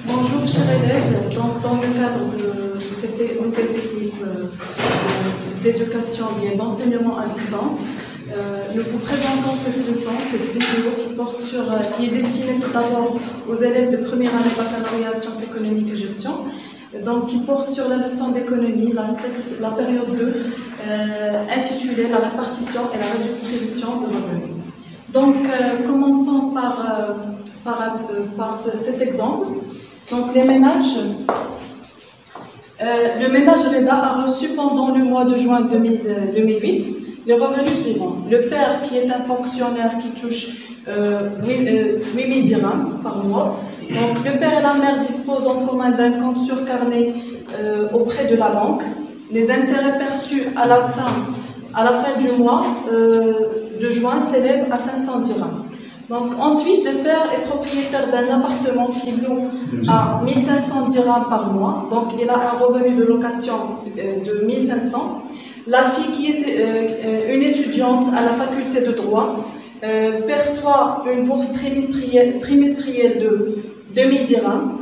Bonjour chers élèves, donc dans le cadre de cette nouvelle technique d'éducation bien d'enseignement à distance, nous vous présentons cette leçon, cette vidéo qui est destinée tout d'abord aux élèves de première année baccalauréat sciences économiques et gestion, donc qui porte sur la leçon d'économie, la période 2, intitulée la répartition et la redistribution de revenus. Donc commençons par cet exemple. Donc les ménages, le ménage Reda a reçu pendant le mois de juin 2008 les revenus suivants. Le père qui est un fonctionnaire qui touche 8 000 dirhams par mois. Donc le père et la mère disposent en commun d'un compte sur carnet auprès de la banque. Les intérêts perçus à la fin du mois de juin s'élèvent à 500 dirhams. Donc ensuite, le père est propriétaire d'un appartement qui loue à 1500 dirhams par mois. Donc il a un revenu de location de 1500. La fille qui est une étudiante à la faculté de droit perçoit une bourse trimestrielle de 2000 dirhams.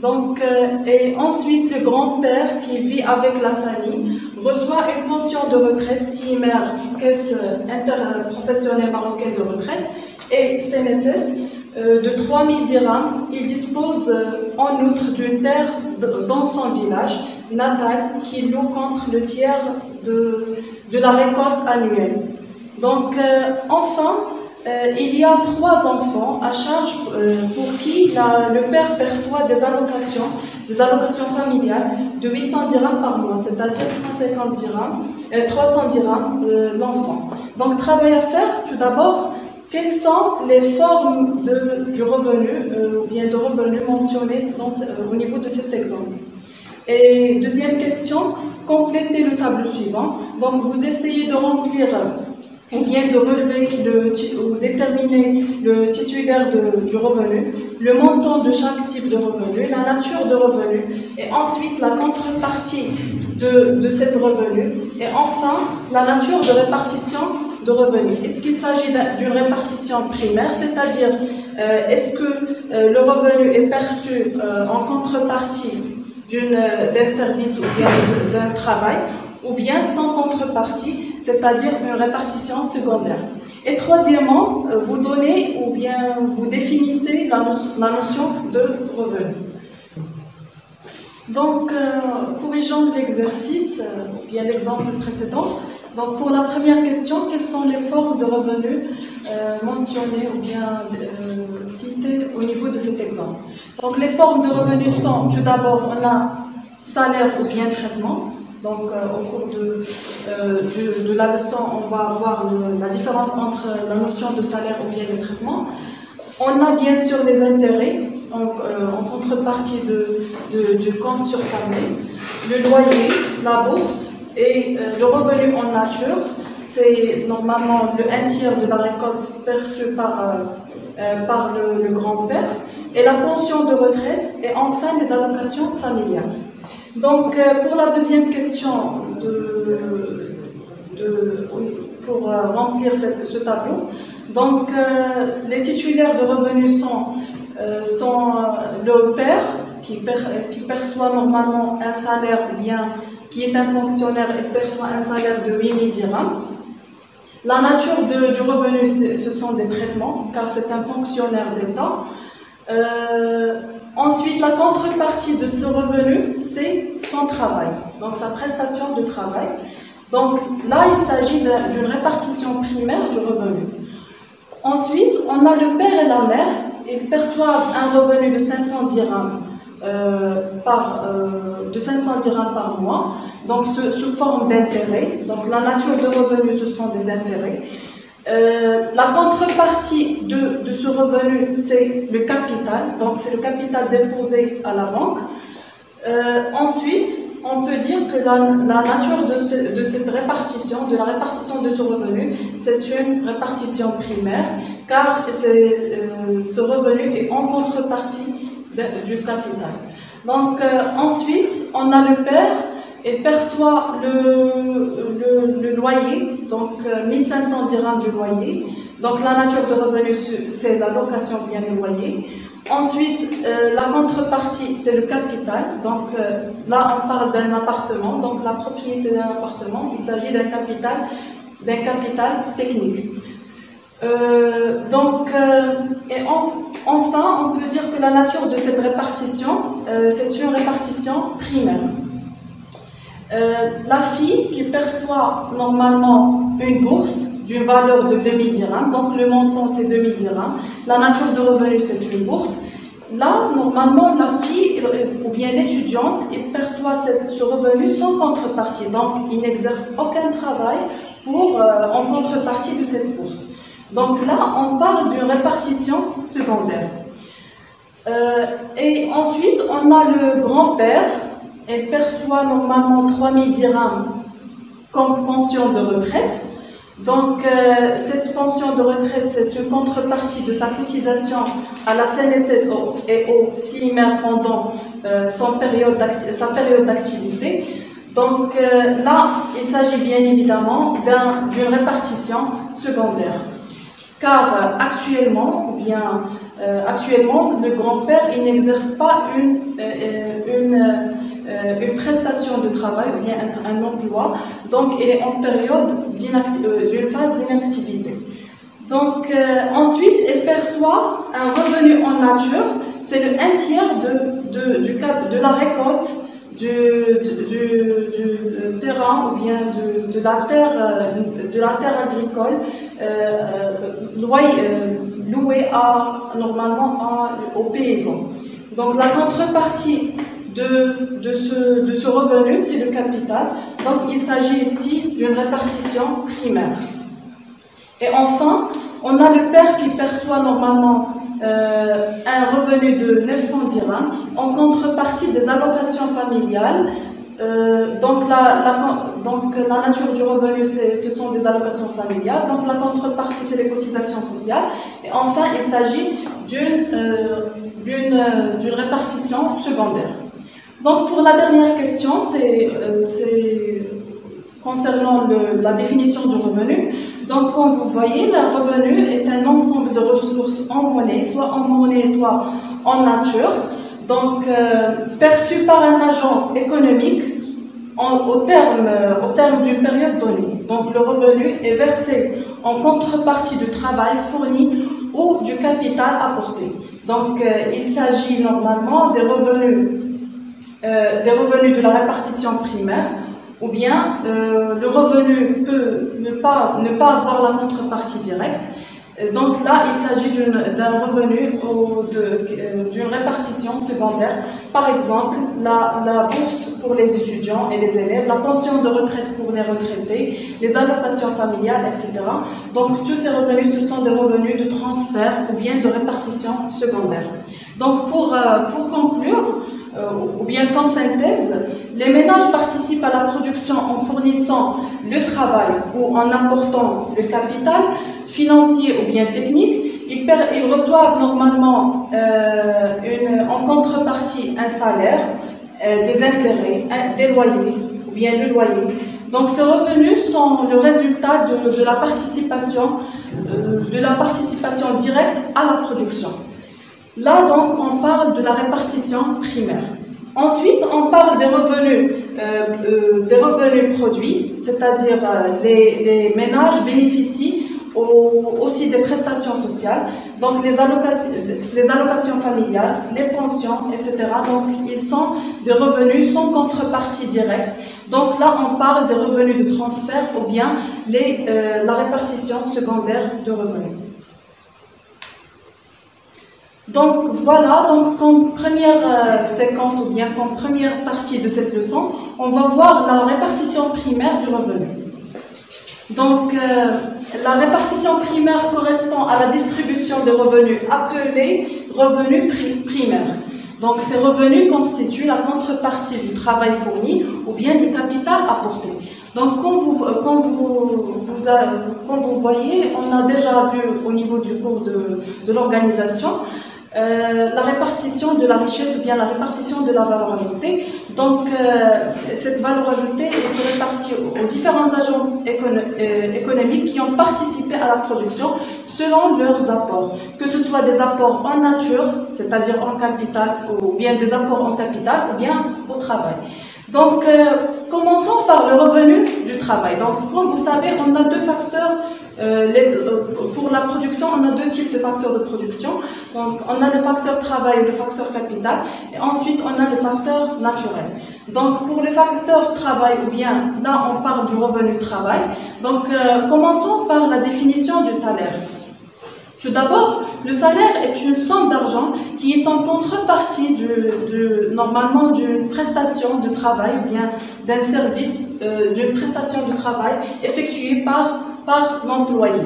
Donc, et ensuite, le grand-père qui vit avec la famille reçoit une pension de retraite CIMER, Caisse interprofessionnelle marocaine de retraite, et CNSS de 3000 dirhams. Il dispose en outre d'une terre dans son village natal qui loue contre le tiers de la récolte annuelle. Donc, enfin, il y a 3 enfants à charge pour qui le père perçoit des allocations familiales de 800 dirhams par mois, c'est-à-dire 300 dirhams l'enfant. Donc, travail à faire, tout d'abord, quelles sont les formes du revenu, ou bien de revenus mentionnés au niveau de cet exemple? Et deuxième question, complétez le tableau suivant. Donc, vous essayez de remplir ou bien de relever ou déterminer le titulaire du revenu, le montant de chaque type de revenu, la nature de revenu, et ensuite la contrepartie de cette revenu, et enfin la nature de répartition de revenus. Est-ce qu'il s'agit d'une répartition primaire, c'est-à-dire est-ce que le revenu est perçu en contrepartie d'un service ou bien d'un travail, ou bien sans contrepartie, c'est-à-dire une répartition secondaire. Et troisièmement, vous donnez ou bien vous définissez la notion de revenu. Donc, corrigeons l'exercice, ou bien l'exemple précédent. Donc, pour la première question, quelles sont les formes de revenus mentionnées ou bien citées au niveau de cet exemple? Donc, les formes de revenus sont, tout d'abord, on a salaire ou bien traitement. Donc, au cours de la leçon, on va voir la différence entre la notion de salaire ou bien de traitement. On a bien sûr les intérêts, en contrepartie du compte sur carnet, le loyer, la bourse et le revenu en nature. C'est normalement un tiers de la récolte perçue par le grand-père, et la pension de retraite, et enfin les allocations familiales. Donc, pour la deuxième question, pour remplir ce tableau, donc les titulaires de revenus sont le père qui perçoit normalement un salaire, bien qui est un fonctionnaire et perçoit un salaire de 8 000 dirhams. La nature du revenu, ce sont des traitements, car c'est un fonctionnaire d'État. Ensuite, la contrepartie de ce revenu, c'est son travail, donc sa prestation de travail. Donc là, il s'agit d'une répartition primaire du revenu. Ensuite, on a le père et la mère. Ils perçoivent un revenu de 500 dirhams par mois, donc sous forme d'intérêt. Donc la nature de revenu, ce sont des intérêts. La contrepartie de ce revenu, c'est le capital, donc c'est le capital déposé à la banque. Ensuite, on peut dire que la nature de cette répartition, de la répartition de ce revenu, c'est une répartition primaire, car ce revenu est en contrepartie du capital. Donc ensuite, on a le père. Il perçoit le loyer, donc 1500 dirhams du loyer. Donc la nature de revenu, c'est la location bien le loyer. Ensuite, la contrepartie, c'est le capital. Donc là, on parle d'un appartement. Donc la propriété d'un appartement, il s'agit d'un capital technique. Enfin, on peut dire que la nature de cette répartition, c'est une répartition primaire. La fille qui perçoit normalement une bourse d'une valeur de 2000 dirhams, donc le montant c'est 2000 dirhams, la nature de revenu c'est une bourse. Là, normalement, la fille ou bien l'étudiante, il perçoit ce revenu sans contrepartie, donc il n'exerce aucun travail en contrepartie de cette bourse. Donc là, on parle d'une répartition secondaire. Et ensuite, on a le grand-père, il perçoit normalement 3000 dirhams comme pension de retraite. Donc, cette pension de retraite, c'est une contrepartie de sa cotisation à la CNSS et au CIMER pendant sa période d'activité. Donc, là, il s'agit bien évidemment d'une répartition secondaire. Car actuellement, le grand-père, il n'exerce pas une prestation de travail ou bien un emploi, donc il est en période d'une phase d'inactivité. Donc ensuite, il perçoit un revenu en nature, c'est le 1/3 de la récolte du terrain ou bien de la terre agricole louée normalement aux paysans. Donc la contrepartie de ce revenu, c'est le capital. Donc il s'agit ici d'une répartition primaire. Et enfin, on a le père qui perçoit normalement un revenu de 900 dirhams en contrepartie des allocations familiales. Donc la nature du revenu, ce sont des allocations familiales. Donc la contrepartie, c'est les cotisations sociales. Et enfin, il s'agit d'une répartition secondaire. Donc pour la dernière question, c'est concernant la définition du revenu. Donc comme vous voyez, le revenu est un ensemble de ressources en monnaie, soit en nature, donc perçu par un agent économique au terme d'une période donnée. Donc le revenu est versé en contrepartie du travail fourni ou du capital apporté. Donc il s'agit normalement des revenus de la répartition primaire, ou bien le revenu peut ne pas avoir la contrepartie directe. Donc là, il s'agit d'un revenu d'une répartition secondaire. Par exemple, la bourse pour les étudiants et les élèves, la pension de retraite pour les retraités, les allocations familiales, etc. Donc tous ces revenus, ce sont des revenus de transfert ou bien de répartition secondaire. Donc pour conclure, ou bien comme synthèse, les ménages participent à la production en fournissant le travail ou en apportant le capital financier ou bien technique. Ils reçoivent normalement en contrepartie un salaire, des intérêts, des loyers ou bien le loyer. Donc ces revenus sont le résultat de la participation directe à la production. Là, donc, on parle de la répartition primaire. Ensuite, on parle des revenus produits, c'est-à-dire les ménages bénéficient aussi des prestations sociales, donc les allocations familiales, les pensions, etc. Donc, ils sont des revenus sans contrepartie directe. Donc là, on parle des revenus de transfert ou bien la répartition secondaire de revenus. Donc voilà, comme première séquence ou bien comme première partie de cette leçon, on va voir la répartition primaire du revenu. Donc la répartition primaire correspond à la distribution des revenus appelés revenus primaires. Donc ces revenus constituent la contrepartie du travail fourni ou bien du capital apporté. Donc comme vous voyez, on a déjà vu au niveau du cours de l'organisation, la répartition de la richesse ou bien la répartition de la valeur ajoutée. Donc, cette valeur ajoutée se répartit aux différents agents économiques qui ont participé à la production selon leurs apports, que ce soit des apports en nature, c'est-à-dire en capital, ou bien des apports en capital, ou bien au travail. Donc, commençons par le revenu du travail. Donc, comme vous savez, on a deux facteurs. Pour la production, on a deux types de facteurs de production. Donc, on a le facteur travail et le facteur capital, et ensuite on a le facteur naturel. Donc, pour le facteur travail, ou bien là on parle du revenu travail. Donc, commençons par la définition du salaire. Tout d'abord, le salaire est une somme d'argent qui est en contrepartie normalement d'une prestation de travail ou bien d'un service, d'une prestation de travail effectuée par l'employé.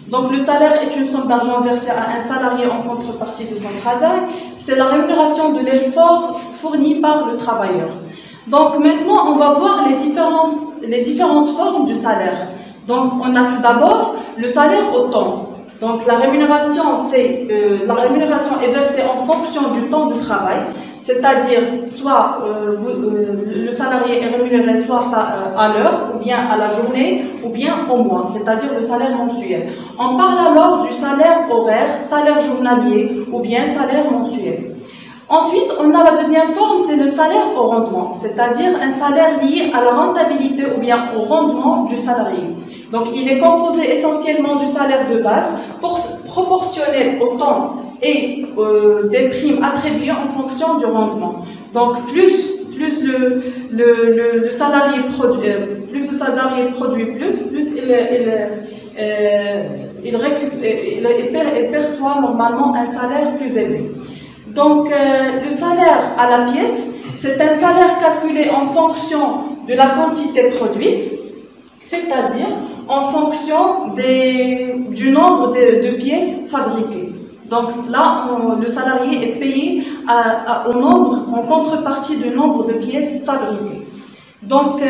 Donc, le salaire est une somme d'argent versée à un salarié en contrepartie de son travail. C'est la rémunération de l'effort fourni par le travailleur. Donc, maintenant, on va voir les différentes formes du salaire. Donc, on a tout d'abord le salaire au temps. Donc, la rémunération est versée en fonction du temps du travail, c'est-à-dire soit le salarié est rémunéré soit à l'heure, ou bien à la journée, ou bien au mois, c'est-à-dire le salaire mensuel. On parle alors du salaire horaire, salaire journalier, ou bien salaire mensuel. Ensuite, on a la deuxième forme, c'est le salaire au rendement, c'est-à-dire un salaire lié à la rentabilité ou bien au rendement du salarié. Donc, il est composé essentiellement du salaire de base, proportionnel au temps et des primes attribuées en fonction du rendement. Donc, plus le salarié produit plus il perçoit normalement un salaire plus élevé. Donc, le salaire à la pièce, c'est un salaire calculé en fonction de la quantité produite, c'est-à-dire en fonction du nombre de pièces fabriquées. Donc là, le salarié est payé en contrepartie du nombre de pièces fabriquées. Donc,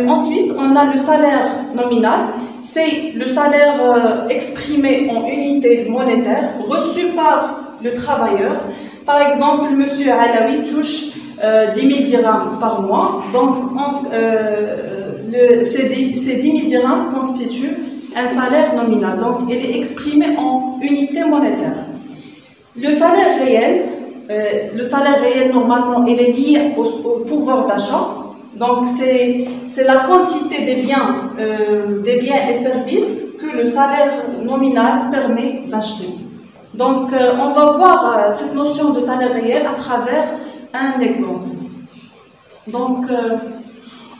ensuite, on a le salaire nominal, c'est le salaire exprimé en unités monétaires reçu par le travailleur. Par exemple, M. Alaoui touche 10 000 dirhams par mois. Donc, ces 10 000 dirhams constituent un salaire nominal. Donc, il est exprimé en unités monétaires. Le salaire réel, normalement, il est lié au pouvoir d'achat. Donc, c'est la quantité des biens et services que le salaire nominal permet d'acheter. Donc, on va voir cette notion de salaire réel à travers un exemple. Donc,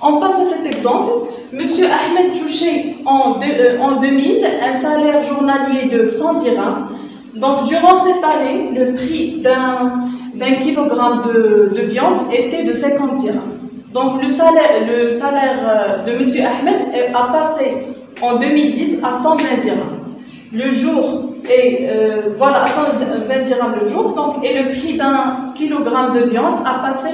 on passe à cet exemple. Monsieur Ahmed touchait en 2000 un salaire journalier de 100 dirhams. Donc, durant cette année, le prix d'un kilogramme de viande était de 50 dirhams. Donc, le salaire de monsieur Ahmed a passé en 2010 à 120 dirhams. Le jour et voilà, à 120 dirhams le jour, donc, et le prix d'un kilogramme de viande a passé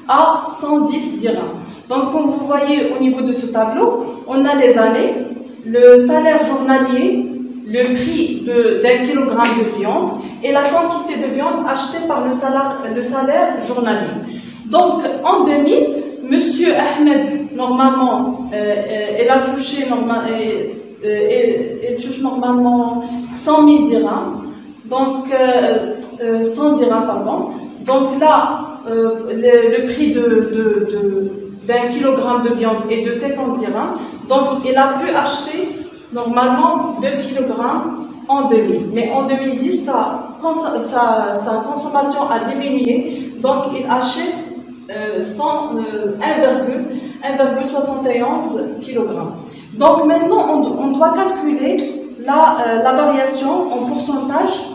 à 110 dirhams. Donc, comme vous voyez au niveau de ce tableau, on a les années, le salaire journalier, le prix d'un kilogramme de viande et la quantité de viande achetée par le salaire journalier. Donc, en 2000, monsieur Ahmed, normalement, il a touché il touche normalement 100 000 dirhams, donc 100 dirhams, pardon. Donc là, le prix d'un kilogramme de viande est de 50 dirhams, donc il a pu acheter normalement 2 kilogrammes en 2000. Mais en 2010, sa consommation a diminué, donc il achète 1,71 kg. Donc maintenant, on doit calculer la variation en pourcentage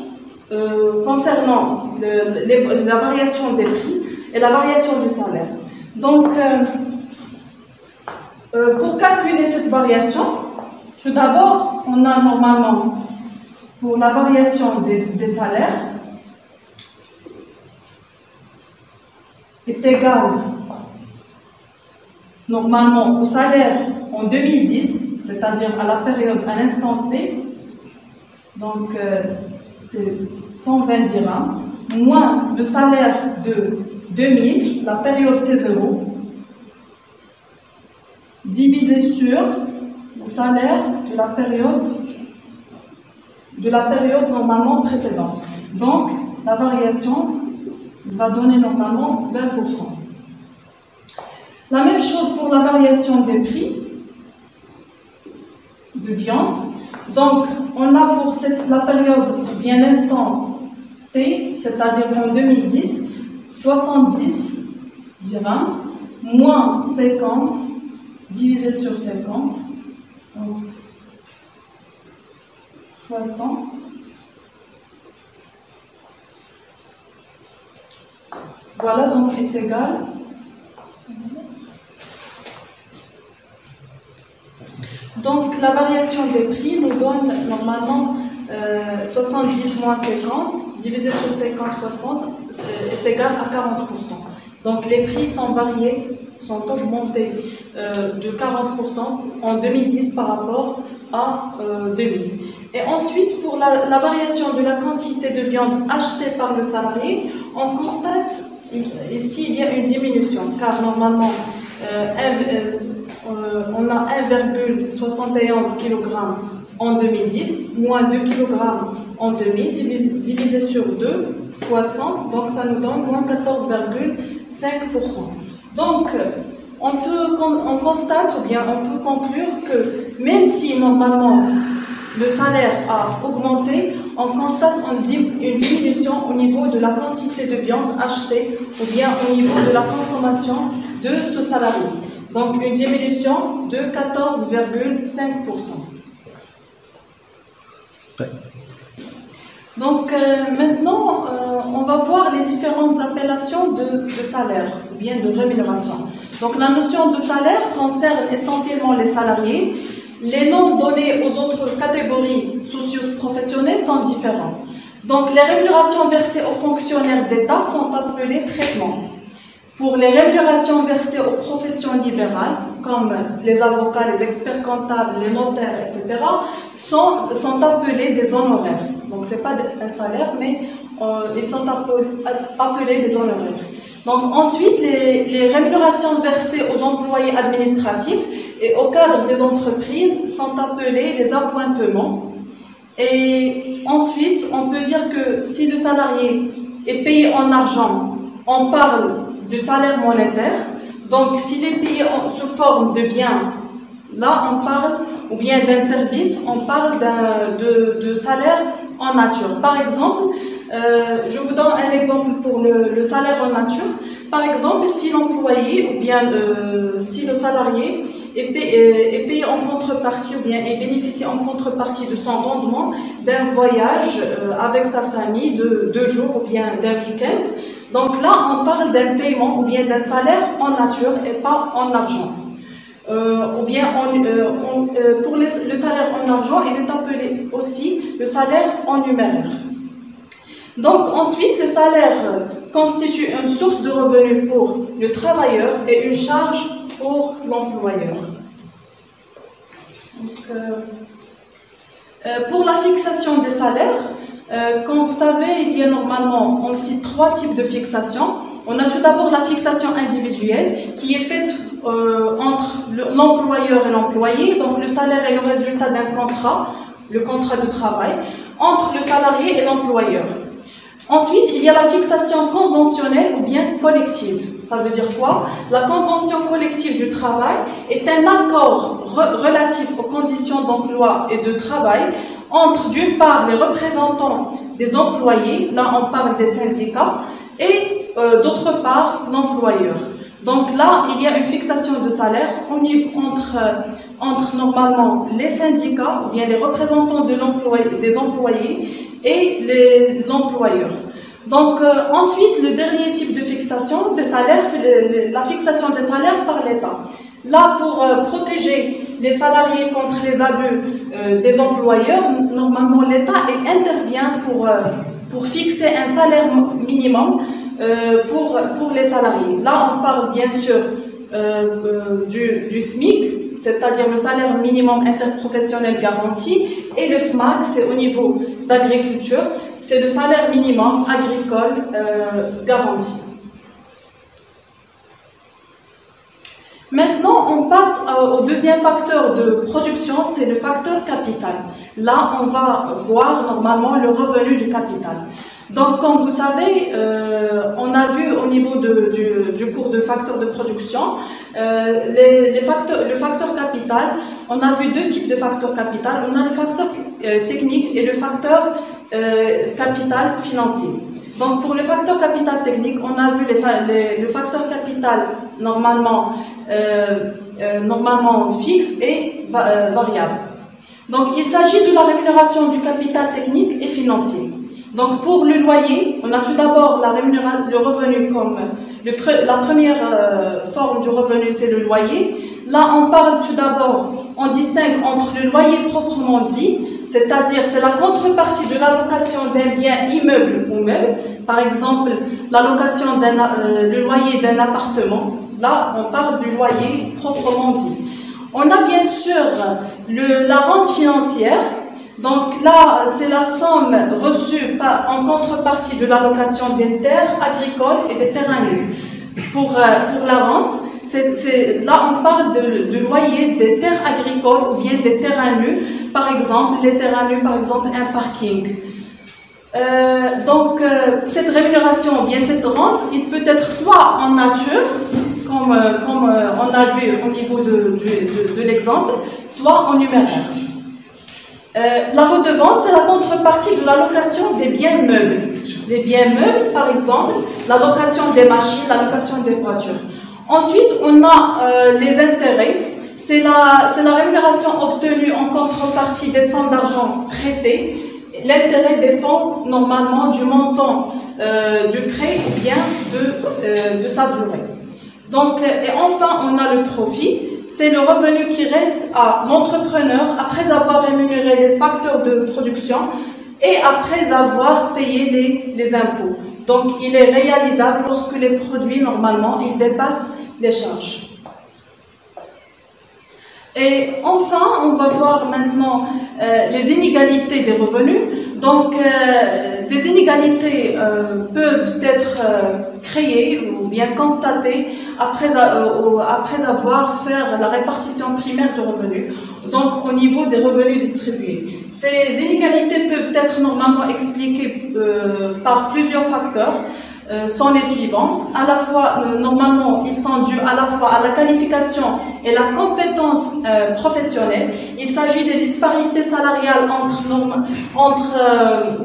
concernant la variation des prix et la variation du salaire. Donc, pour calculer cette variation, tout d'abord, on a normalement, pour la variation des salaires, est égal normalement au salaire en 2010, c'est-à-dire à la période, à l'instant T. Donc, c'est 120 dirhams, moins le salaire de 2000, la période T0, divisé sur le salaire de la période normalement précédente. Donc, la variation va donner normalement 20%. La même chose pour la variation des prix de viande. Donc, on a pour la période, bien l'instant T, c'est-à-dire en 2010, 70 dirhams, moins 50, divisé sur 50, donc 60. Voilà, donc est égal. Donc la variation des prix nous donne normalement 70 moins 50, divisé sur 50, 60, est égal à 40%. Donc les prix sont variés, sont augmentés de 40% en 2010 par rapport à 2000. Et ensuite, pour la variation de la quantité de viande achetée par le salarié, on constate ici il y a une diminution, car normalement on a 1,71 kg en 2010, moins 2 kg en 2000, divisé sur 2 fois 100, donc ça nous donne moins 14,5%. Donc, on constate ou bien on peut conclure que même si normalement le salaire a augmenté, on constate une diminution au niveau de la quantité de viande achetée ou bien au niveau de la consommation de ce salarié. Donc une diminution de 14,5%. Ouais. Donc maintenant, on va voir les différentes appellations de salaire ou bien de rémunération. Donc la notion de salaire concerne essentiellement les salariés. Les noms donnés aux autres catégories socio-professionnelles sont différents. Donc les rémunérations versées aux fonctionnaires d'État sont appelées traitements. Pour les rémunérations versées aux professions libérales, comme les avocats, les experts comptables, les notaires, etc., sont appelés des honoraires. Donc ce n'est pas un salaire, mais ils sont appelés des honoraires. Donc ensuite, les rémunérations versées aux employés administratifs et au cadre des entreprises sont appelés les appointements. Et ensuite, on peut dire que si le salarié est payé en argent, on parle du salaire monétaire. Donc, s'il est payé sous forme de biens, là, on parle, ou bien d'un service, on parle de salaire en nature. Par exemple, je vous donne un exemple pour le salaire en nature. Par exemple, si l'employé ou bien si le salarié est payé en contrepartie ou bien est bénéficié en contrepartie de son rendement d'un voyage avec sa famille de 2 jours ou bien d'un week-end. Donc là, on parle d'un paiement ou bien d'un salaire en nature et pas en argent. Ou bien pour le salaire en argent, il est appelé aussi le salaire en numéraire. Donc ensuite, le salaire constitue une source de revenus pour le travailleur et une charge pour l'employeur. Pour la fixation des salaires, comme vous savez, il y a normalement, on cite 3 types de fixation. On a tout d'abord la fixation individuelle qui est faite entre l'employeur et l'employé. Donc le salaire est le résultat d'un contrat, le contrat de travail, entre le salarié et l'employeur. Ensuite, il y a la fixation conventionnelle ou bien collective. Ça veut dire quoi? La convention collective du travail est un accord relatif aux conditions d'emploi et de travail entre, d'une part, les représentants des employés, là on parle des syndicats, et d'autre part, l'employeur. Donc là, il y a une fixation de salaire entre normalement les syndicats, ou bien les représentants des employés, et l'employeur. Donc ensuite, le dernier type de fixation des salaires, c'est la fixation des salaires par l'État. Là, pour protéger les salariés contre les abus des employeurs, normalement l'État intervient pour fixer un salaire minimum pour les salariés. Là, on parle bien sûr du SMIC, c'est-à-dire le salaire minimum interprofessionnel garanti, et le SMAC, c'est au niveau d'agriculture. c'est le salaire minimum agricole garanti. Maintenant, on passe au deuxième facteur de production, c'est le facteur capital. Là, on va voir normalement le revenu du capital. Donc, comme vous savez, on a vu au niveau du cours de facteurs de production, le facteur capital, on a vu deux types de facteurs capital. On a le facteur technique et le facteur capital financier. Donc, pour le facteur capital technique, on a vu le facteur capital normalement fixe et variable. Donc, il s'agit de la rémunération du capital technique et financier. Donc, pour le loyer, on a tout d'abord le revenu comme la première forme du revenu, c'est le loyer. Là, on parle tout d'abord, on distingue entre le loyer proprement dit, c'est-à-dire c'est la contrepartie de la location d'un bien immeuble ou meuble. Par exemple, la location le loyer d'un appartement. Là, on parle du loyer proprement dit. On a bien sûr la rente financière. Donc là, c'est la somme reçue en contrepartie de la location des terres agricoles et des terrains nus. Pour la rente, là, on parle de loyer des terres agricoles ou bien des terrains nus. Par exemple, les terrains nus, par exemple, un parking. Donc, cette rémunération ou bien cette rente, il peut être soit en nature, comme on a vu au niveau de l'exemple, soit en numéraire. La redevance, c'est la contrepartie de la location des biens meubles. Les biens meubles, par exemple, la location des machines, la location des voitures. Ensuite, on a les intérêts. C'est la rémunération obtenue en contrepartie des sommes d'argent prêtées. L'intérêt dépend normalement du montant du prêt ou bien de sa durée. Donc, et enfin, on a le profit. C'est le revenu qui reste à l'entrepreneur après avoir rémunéré les facteurs de production et après avoir payé les impôts. Donc, il est réalisable lorsque les produits, normalement, ils dépassent les charges. Et enfin, on va voir maintenant les inégalités des revenus. Donc, des inégalités peuvent être créées ou bien constatées après avoir fait la répartition primaire de revenus, donc au niveau des revenus distribués. Ces inégalités peuvent être normalement expliquées par plusieurs facteurs. Sont les suivants. À la fois, normalement, ils sont dus à la fois à la qualification et la compétence professionnelle. Il s'agit des disparités salariales entre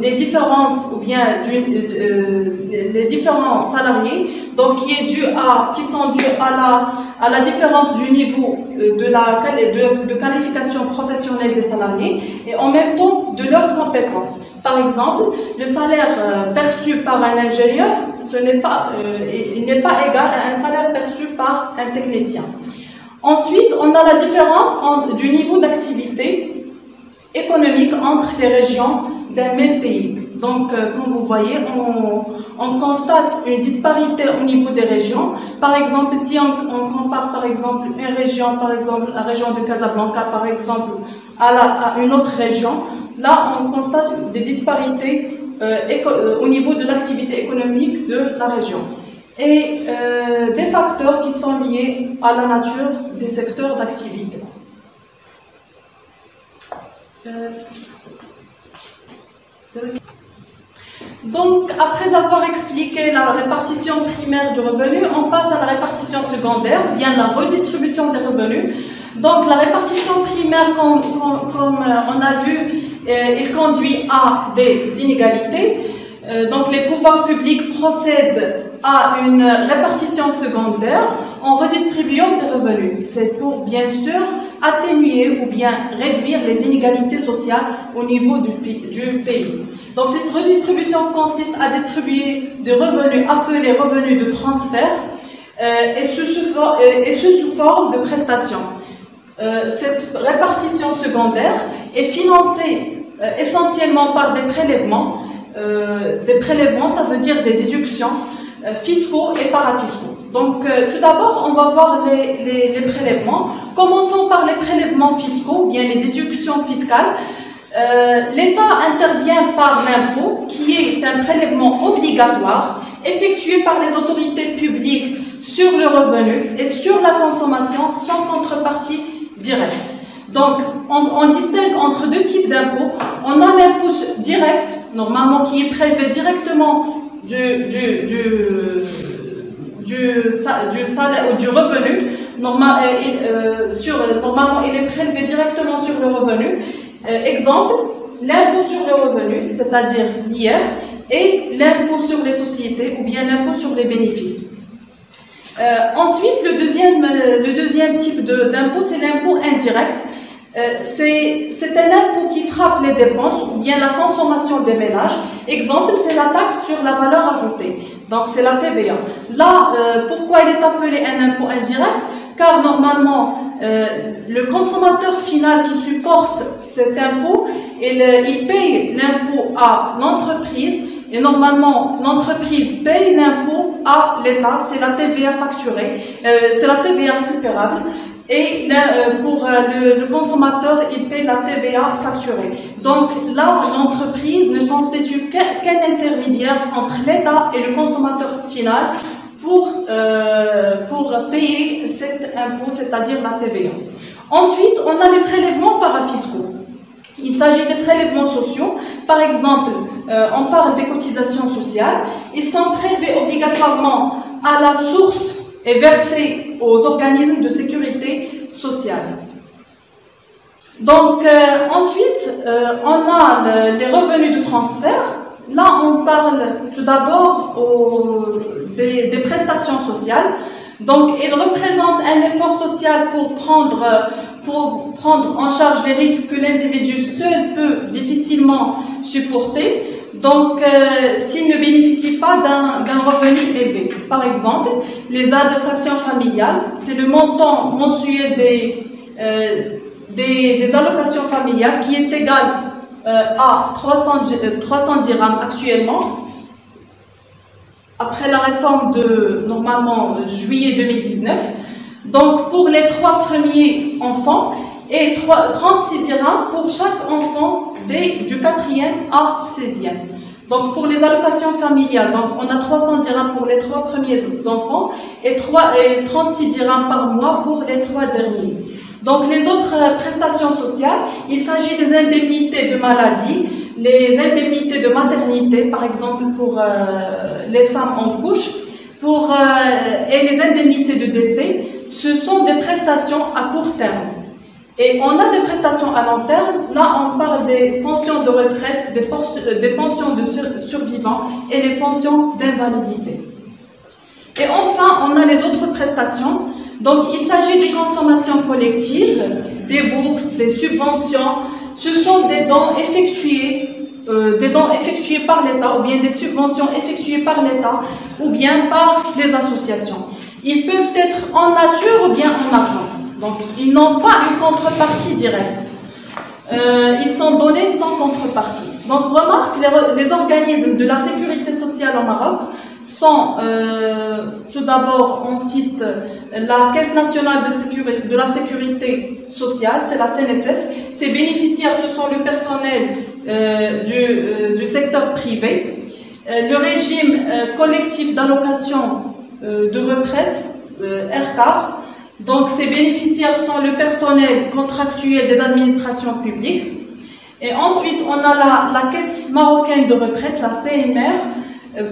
les différences ou bien les différents salariés, donc qui sont dus à la différence du niveau de qualification professionnelle des salariés et en même temps de leurs compétences. Par exemple, le salaire perçu par un ingénieur, il n'est pas égal à un salaire perçu par un technicien. Ensuite, on a la différence du niveau d'activité économique entre les régions d'un même pays. Donc, comme vous voyez, on constate une disparité au niveau des régions. Par exemple, si on compare par exemple une région, par exemple la région de Casablanca, par exemple, à une autre région, là, on constate des disparités au niveau de l'activité économique de la région. Et des facteurs qui sont liés à la nature des secteurs d'activité. Donc, après avoir expliqué la répartition primaire du revenu, on passe à la répartition secondaire, bien la redistribution des revenus. Donc, la répartition primaire, comme on a vu, il conduit à des inégalités. Donc, les pouvoirs publics procèdent à une répartition secondaire en redistribuant des revenus. C'est pour, bien sûr, atténuer ou bien réduire les inégalités sociales au niveau du pays. Donc, cette redistribution consiste à distribuer des revenus appelés revenus de transfert et ce sous forme de prestations. Cette répartition secondaire est financée essentiellement par des prélèvements. Des prélèvements, ça veut dire des déductions fiscaux et parafiscaux. Donc, tout d'abord, on va voir les prélèvements. Commençons par les prélèvements fiscaux, bien les déductions fiscales. L'État intervient par l'impôt, qui est un prélèvement obligatoire effectué par les autorités publiques sur le revenu et sur la consommation sans contrepartie directe. Donc, on distingue entre deux types d'impôts. On a l'impôt direct, normalement, qui est prélevé directement du salaire ou du revenu. Normalement, il est prélevé directement sur le revenu. Exemple, l'impôt sur le revenu, c'est-à-dire l'IR, et l'impôt sur les sociétés ou bien l'impôt sur les bénéfices. Ensuite, le deuxième type d'impôt, c'est l'impôt indirect. C'est un impôt qui frappe les dépenses ou bien la consommation des ménages. Exemple, c'est la taxe sur la valeur ajoutée. Donc, c'est la TVA. Là, pourquoi il est appelé un impôt indirect? Car normalement, le consommateur final qui supporte cet impôt, il paye l'impôt à l'entreprise et normalement, l'entreprise paye l'impôt à l'État, c'est la TVA facturée, c'est la TVA récupérable. Et pour le consommateur, il paye la TVA facturée. Donc là, l'entreprise ne constitue qu'un intermédiaire entre l'État et le consommateur final pour payer cet impôt, c'est-à-dire la TVA. Ensuite, on a les prélèvements parafiscaux. Il s'agit de prélèvements sociaux. Par exemple, on parle des cotisations sociales. Ils sont prélevés obligatoirement à la source et versés aux organismes de sécurité sociale. Donc, ensuite, on a les revenus de transfert. Là, on parle tout d'abord des prestations sociales. Donc, ils représentent un effort social pour prendre en charge les risques que l'individu seul peut difficilement supporter. Donc, s'il ne bénéficie pas d'un revenu élevé. Par exemple, les allocations familiales, c'est le montant mensuel des allocations familiales qui est égal à 300 dirhams actuellement. Après la réforme de, normalement, juillet 2019. Donc, pour les 3 premiers enfants et 36 dirhams pour chaque enfant du 4e à 16e. Donc, pour les allocations familiales, donc, on a 300 dirhams pour les 3 premiers enfants et 36 dirhams par mois pour les 3 derniers. Donc, les autres prestations sociales, il s'agit des indemnités de maladie, les indemnités de maternité, par exemple pour les femmes en couche, et les indemnités de décès, ce sont des prestations à court terme. Et on a des prestations à long terme. Là, on parle des pensions de retraite, des pensions de survivants et les pensions d'invalidité. Et enfin, on a les autres prestations. Donc, il s'agit des consommations collectives, des bourses, des subventions. Ce sont des dons effectués par l'État ou bien des subventions effectuées par l'État ou bien par les associations. Ils peuvent être en nature ou bien en argent. Donc, ils n'ont pas une contrepartie directe. Ils sont donnés sans contrepartie. Donc, remarque, les organismes de la sécurité sociale au Maroc sont, tout d'abord, on cite la Caisse nationale de la sécurité sociale, c'est la CNSS. Ces bénéficiaires, ce sont le personnel du secteur privé. Le régime collectif d'allocation de retraite, RCAR. Donc, ces bénéficiaires sont le personnel contractuel des administrations publiques. Et ensuite, on a la Caisse marocaine de retraite, la CMR,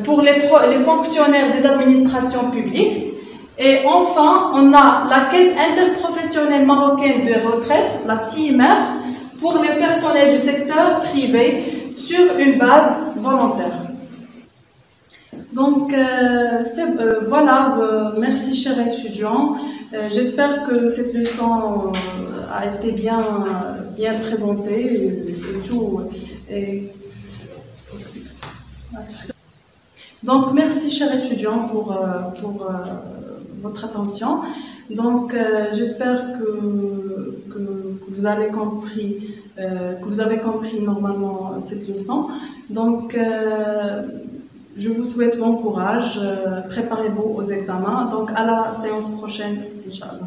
pour les fonctionnaires des administrations publiques. Et enfin, on a la Caisse interprofessionnelle marocaine de retraite, la CIMR, pour le personnel du secteur privé sur une base volontaire. Donc, voilà, merci chers étudiants. J'espère que cette leçon a été bien présentée et tout. Donc, merci chers étudiants pour votre attention. Donc, j'espère que vous avez compris normalement cette leçon. Donc, je vous souhaite bon courage, préparez-vous aux examens. Donc, à la séance prochaine, Inch'Allah.